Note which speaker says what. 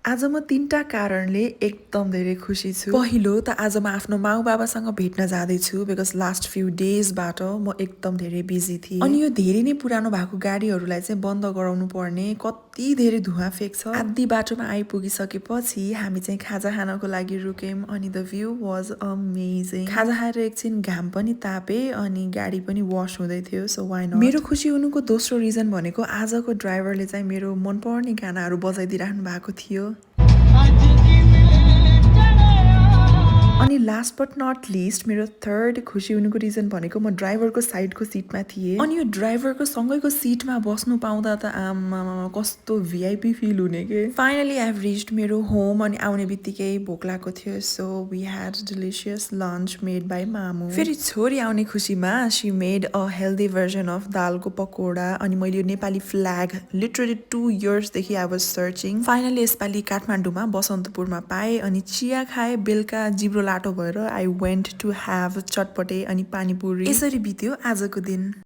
Speaker 1: आज म 3टा कारणले एकदम धेरै खुसी छु। पहिलो त आज म आफ्नो माउ-बाबासँग भेट्न जाँदैछु बिकज लास्ट फ्यु डेजबाट म एकदम धेरै बिजी थिएँ। अनि यो धेरै नै पुरानो भएको गाडीहरूलाई चाहिँ बन्द गराउनु पर्ने, कति धेरै धुवा फेक्छ। आधी बाटोमा आइपुगिसकेपछि हामी चाहिँ खाजा खानको लागि रुक्यौँ अनि द भ्यू वाज अमेजिङ। खाजा खाएर एकछिन घाम पनि तापे अनि गाडी पनि वास हुँदै थियो, सो वाइ नट। मेरो खुसी हुनुको दोस्रो रिजन भनेको आजको ड्राइभरले चाहिँ मेरो मनपर्ने गानाहरू बजाइदिइराख्नु भएको थियो। अनि लास्ट बट नट लिस्ट मेरो थर्ड खुसी हुनुको रिजन भनेको म ड्राइभरको साइडको सिटमा थिएँ अनि यो ड्राइभरको सँगैको सिटमा बस्नु पाउँदा त आमा कस्तो भिआइपी फिल हुने के। फाइनली आई हेभ रिच्ड मेरो होम अनि आउने बित्तिकै भोक लागेको थियो, so we had delicious lunch made by मामु। फेरि छोरी आउने खुसीमा she made a healthy version of दालको पकौडा अनि मैले यो नेपाली फ्ल्याग लिटरली 2 इयर्सदेखि आई वाज सर्चिङ। फाइनली यसपालि काठमाडौँमा बसन्तपुरमा पाएँ अनि चिया खाएँ। बेलुका जिब्रो लाटो भएर आई वेन्ट टु ह्याभ चटपटे अनि पानीपुरी। यसरी बित्यो आजको दिन।